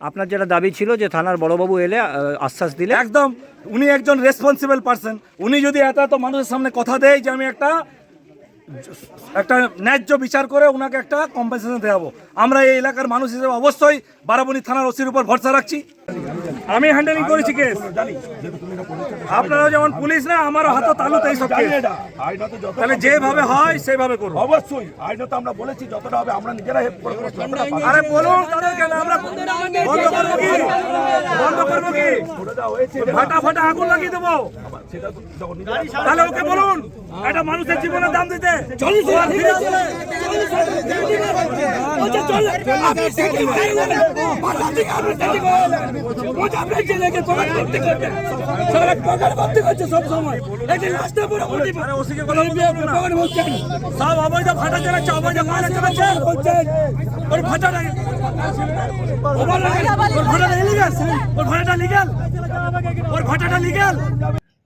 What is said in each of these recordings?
আপনার যেটা দাবি ছিল যে থানার বড়বাবু এলে আশ্বাস দিলে একদম উনি একজন রেসপন্সিবল পারসন। উনি যদি এত মানুষের সামনে কথা দেয় যে আমি একটা ন্যায্য বিচার করে ওনাকে একটা কম্পেনসেশন দেওয়াবো, আমরা এই এলাকার মানুষ হিসেবে অবশ্যই বারাবণী থানার ওসির উপর ভরসা রাখছি। আমি হ্যান্ডেলিং করেছি কেস, আপনারা যেমন পুলিশ না, আমারও হাতে তালুতে এইসব কেস, তাহলে যেভাবে হয় সেভাবে করবো। অবশ্যই আইনত আমরা বলেছি যতটা হবে আমরা নিজেরা হেল্প করে দেবো। আরে বলুন তাদেরকে, আমরা বন্ধ করবো কি? বন্ধ করবো কি? ফাটা আগুন লাগিয়ে দেবো। তাহলে ওকে বলুন একটা মানুষের জীবনের দাম দিতে। সব অবৈধ ভাটা চালাচ্ছে, অবৈধ মাল চালাচ্ছে। ওর ভাটাটা লিগ্যাল।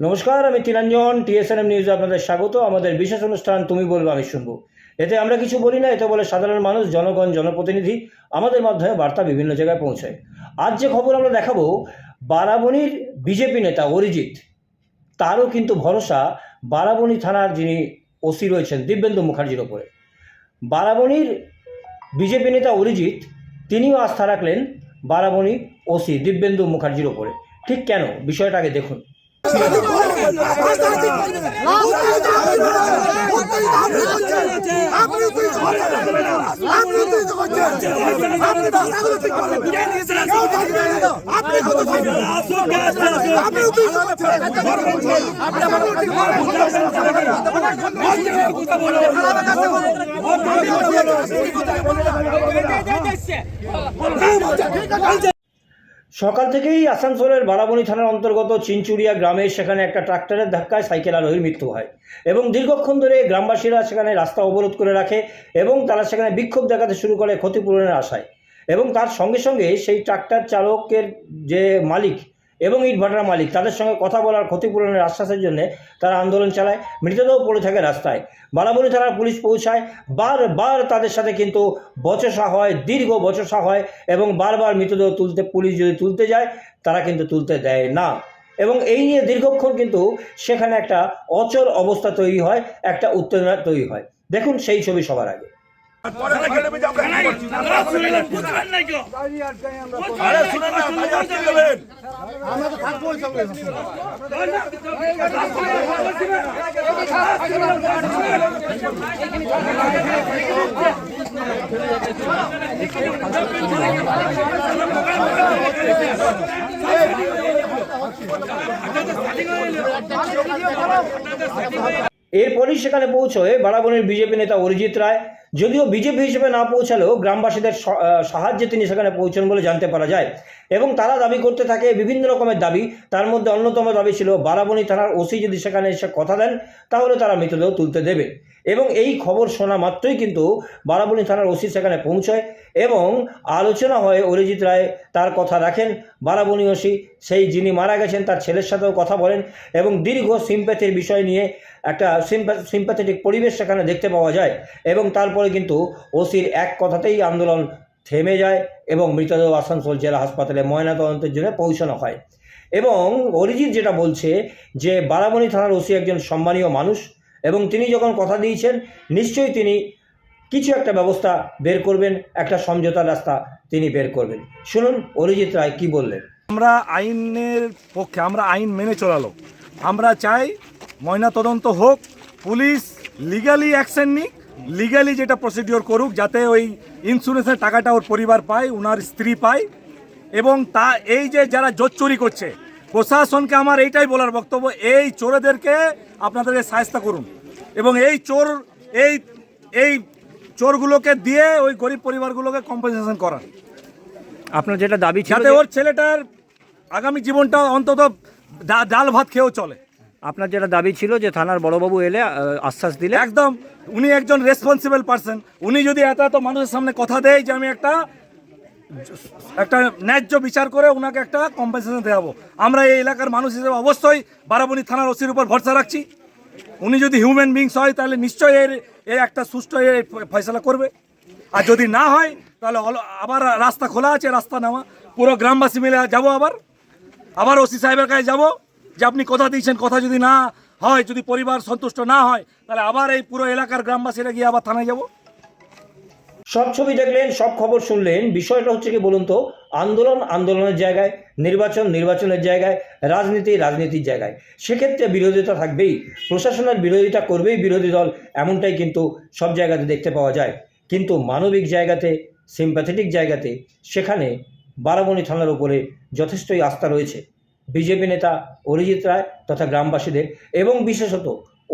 নমস্কার, আমি তিলাঞ্জন, TSNM নিউজে আপনাদের স্বাগত। আমাদের বিশেষ অনুষ্ঠান তুমি বলবো আমি শুনবো। এতে আমরা কিছু বলি না, এতে বলে সাধারণ মানুষ, জনগণ, জনপ্রতিনিধি আমাদের মাধ্যমে বার্তা বিভিন্ন জায়গায় পৌঁছায়। আজ যে খবর আমরা দেখাবো, বারাবণীর বিজেপি নেতা অরিজিৎ, তারও কিন্তু ভরসা বারাবণী থানার যিনি ওসি রয়েছেন দিব্যেন্দু মুখার্জির ওপরে। বারাবণীর বিজেপি নেতা অরিজিৎ তিনিও আস্থা রাখলেন বারাবণী ওসি দিব্যেন্দু মুখার্জির ওপরে। ঠিক কেন, বিষয়টা আগে দেখুন। সকাল থেকেই আসানসোলের বারাবণী থানার অন্তর্গত চিনচুরিয়া গ্রামে সেখানে একটা ট্রাক্টরের ধাক্কায় সাইকেল আরোহীর মৃত্যু হয় এবং দীর্ঘক্ষণ ধরে গ্রামবাসীরা সেখানে রাস্তা অবরোধ করে রাখে এবং তারা সেখানে বিক্ষোভ দেখাতে শুরু করে ক্ষতিপূরণের আশায়। এবং তার সঙ্গে সঙ্গে সেই ট্রাক্টর চালকের যে মালিক এবং ইটভাটার মালিক, তাদের সঙ্গে কথা বলার ক্ষতিপূরণের আশ্বাসের জন্য তারা আন্দোলন চালায়। মৃতদেহ পড়ে থাকে রাস্তায়। বারাবণী থানার পুলিশ পৌঁছায়, বারবার তাদের সাথে কিন্তু বচসা হয়, দীর্ঘ বচসা হয় এবং বারবার মৃতদেহ পুলিশ যদি তুলতে যায় তারা কিন্তু তুলতে দেয় না। এবং এই নিয়ে দীর্ঘক্ষণ কিন্তু সেখানে একটা অচল অবস্থা তৈরি হয়, একটা উত্তেজনা তৈরি হয়। দেখুন সেই ছবি সবার আগে। এরপরই সেখানে পৌঁছয় বারাবণীর বিজেপি নেতা অরিজিৎ রায়। যদিও বিজেপি হিসেবে না পৌঁছালেও গ্রামবাসীদের সাহায্যে তিনি সেখানে পৌঁছন বলে জানতে পারা যায় এবং তারা দাবি করতে থাকে বিভিন্ন রকমের দাবি। তার মধ্যে অন্যতম দাবি ছিল বারাবণী থানার ওসি যদি সেখানে এসে কথা দেন তাহলে তারা মৃতদেহ তুলতে দেবে। এবং এই খবর শোনা মাত্রই কিন্তু বারাবণী থানার ওসি সেখানে পৌঁছয় এবং আলোচনা হয়। অরিজিৎ রায় তার কথা রাখেন। বারাবণী ওসি সেই যিনি মারা গেছেন তার ছেলের সাথেও কথা বলেন এবং দীর্ঘ সিম্প্যাথির বিষয় নিয়ে একটা সিম্প্যাথেটিক পরিবেশ সেখানে দেখতে পাওয়া যায়। এবং তারপরে কিন্তু ওসির এক কথাতেই আন্দোলন থেমে যায় এবং মৃতদেহ আসানসোল জেলা হাসপাতালে ময়নাতদন্তের জন্য পৌঁছানো হয়। এবং অরিজিৎ যেটা বলছে যে বারাবণী থানার ওসি একজন সম্মানীয় মানুষ এবং তিনি যখন কথা দিয়েছেন নিশ্চয়ই তিনি কিছু একটা ব্যবস্থা বের করবেন, একটা সমঝোতার রাস্তা তিনি বের করবেন। শুনুন অরিজিৎ রায় কি বললেন। আমরা আইনের পক্ষে, আমরা আইন মেনে চলালো। আমরা চাই ময়নাতদন্ত হোক, পুলিশ লিগালি অ্যাকশন নিক, লিগালি যেটা প্রসিডিওর করুক, যাতে ওই ইন্স্যুরেন্সের টাকাটা ওর পরিবার পায়, ওনার স্ত্রী পায়। এবং এই যে যারা জোট চুরি করছে, প্রশাসনকে আমার এইটাই বলার বক্তব্য, এই চোরেদেরকে আপনাদেরকে শায়েস্তা করুন এবং এই চোরগুলোকে দিয়ে ওই গরিব পরিবারগুলোকে কম্পেনসেশন করান। আপনার যেটা দাবি ছিল যাতে ওর ছেলেটার আগামী জীবনটা অন্তত ডাল ভাত খেয়েও চলে। আপনার যেটা দাবি ছিল যে থানার বড়বাবু এলে আশ্বাস দিলে একদম উনি একজন রেসপন্সিবল পারসন। উনি যদি এত মানুষের সামনে কথা দেয় যে আমি একটা ন্যায্য বিচার করে ওনাকে একটা কম্পেনসেশন দেওয়াবো, আমরা এই এলাকার মানুষ হিসেবে অবশ্যই বারাবণী থানার ওসির উপর ভরসা রাখছি। উনি যদি হিউম্যান বিংস হয় তাহলে নিশ্চয়ই এর একটা সুষ্ঠু ফয়সালা করবে। আর যদি না হয় তাহলে আবার রাস্তা খোলা আছে, রাস্তা নেওয়া। পুরো গ্রামবাসী মিলে যাব, আবার ওসি সাহেবের কাছে যাব যে আপনি কথা দিয়েছেন, কথা যদি না হয়, যদি পরিবার সন্তুষ্ট না হয়, তাহলে আবার এই পুরো এলাকার গ্রামবাসীরা গিয়ে আবার থানায় যাব। সব ছবি দেখলেন, সব খবর শুনলেন, বিষয়টা হচ্ছে কি বলুন তো, আন্দোলন আন্দোলনের জায়গায়, নির্বাচন নির্বাচনের জায়গায়, রাজনীতি রাজনীতির জায়গায়। সেক্ষেত্রে বিরোধিতা থাকবেই, প্রশাসনের বিরোধিতা করবেই বিরোধী দল, এমনটাই কিন্তু সব জায়গাতে দেখতে পাওয়া যায়। কিন্তু মানবিক জায়গাতে, সিম্প্যাথেটিক জায়গাতে, সেখানে বারাবণী থানার উপরে যথেষ্টই আস্থা রয়েছে বিজেপি নেতা অরিজিৎ রায় তথা গ্রামবাসীদের, এবং বিশেষত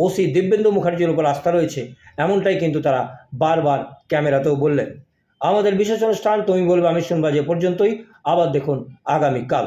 ওসি দিব্যেন্দু মুখার্জির উপর আস্থা রয়েছে, এমনটাই কিন্তু তারা বারবার ক্যামেরাতেও বললেন। আমাদের বিশেষ অনুষ্ঠান তুমি বলবে আমি শুনবো যে পর্যন্তই। আবার দেখুন আগামীকাল।